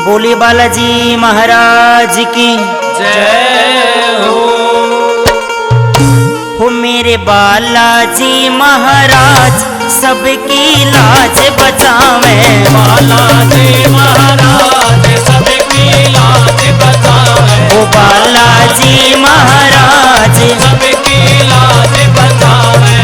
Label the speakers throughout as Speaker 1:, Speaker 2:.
Speaker 1: बोले बालाजी महाराज की
Speaker 2: जय
Speaker 1: हो मेरे बालाजी महाराज सबकी लाज बचावे।
Speaker 2: बालाजी महाराज सबकी लाज बचावे।
Speaker 1: हो बालाजी महाराज
Speaker 2: सबकी लाज बचावे।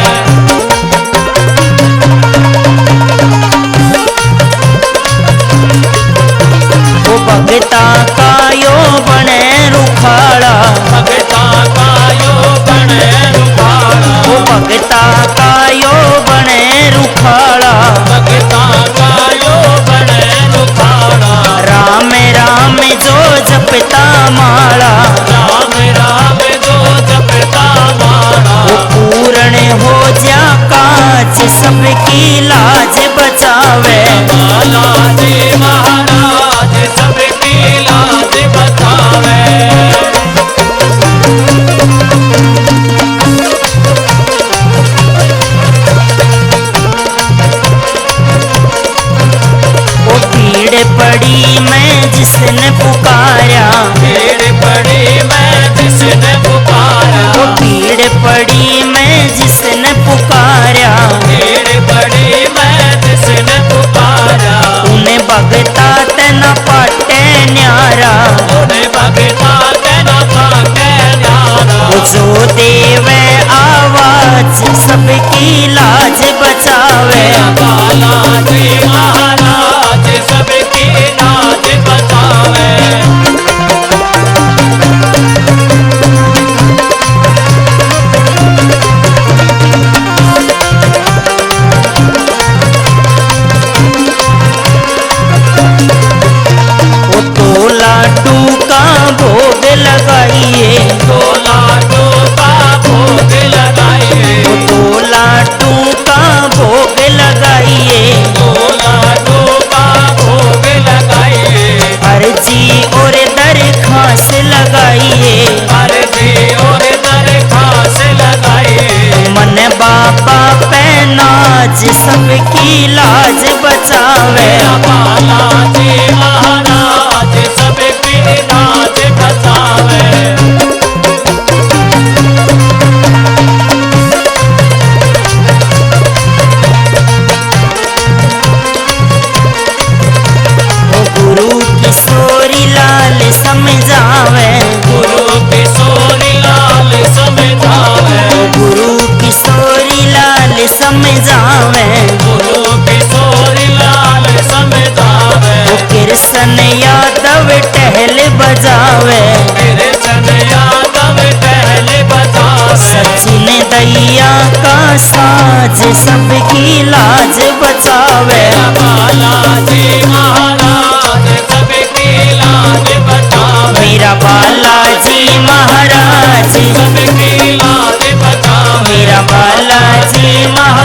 Speaker 1: हो भगता का यो बने रुखाड़ा।
Speaker 2: भगता का यो बने रुखाड़ा।
Speaker 1: हो भगता का यो बने रुखाड़ा।
Speaker 2: भगता का यो बने रुखाड़ा।
Speaker 1: राम राम जो जपता माला।
Speaker 2: राम राम जो जपता माला।
Speaker 1: वो पूर्ण हो जा काज सबकी लाज बचावे।
Speaker 2: बालाजी महाराज सबकी लाज बचावे।
Speaker 1: वो भीड़ पड़ी मैं जिसने पुकारा।
Speaker 2: भीड़ पड़ी मैं जिसने पुकारा।
Speaker 1: वो भीड़ पड़ी मैं जिसने पुकारा।
Speaker 2: भीड़ पड़ी मैं जिसने पुकारा।
Speaker 1: उन्हें भगता तना पाटे न्यारा।
Speaker 2: उन्हें भगता तेना पाके न्यारा।
Speaker 1: वो जो देवे आवाज सबकी लाज बचावे।
Speaker 2: बालाजी महाराज सबकी लाज बचावे।
Speaker 1: वो तो लाडू का भोग लगाइए।
Speaker 2: तो लाडू का भोग लगाइए।
Speaker 1: वो तो लाडू का भोग लगाइए।
Speaker 2: तो लाडू का भोग लगाइए।
Speaker 1: अर्जी और दरखास्त लगाइए।
Speaker 2: अर्जी और दरखास्त लगाइए।
Speaker 1: मन बाबा पे नाज सबकी लाज बचावे।
Speaker 2: बालाजी महाराज सबकी लाज बचावे।
Speaker 1: वो गुरु किशोरी लाल समझावे।
Speaker 2: गुरु किशोरी लाल समझावे।
Speaker 1: वो गुरु किशोरी लाल समझावे।
Speaker 2: गुरु किशोरी लाल समझावे।
Speaker 1: वो कृष्ण यादव टहल बजावे।
Speaker 2: कृष्ण यादव टहल बजावे।
Speaker 1: सचिन दैया का साज सबकी लाज बचावे।
Speaker 2: बालाजी महाराज सबकी लाज बचावे।
Speaker 1: मेरा बालाजी महाराज
Speaker 2: सबकी लाज बचावे।
Speaker 1: मेरा बालाजी महाराज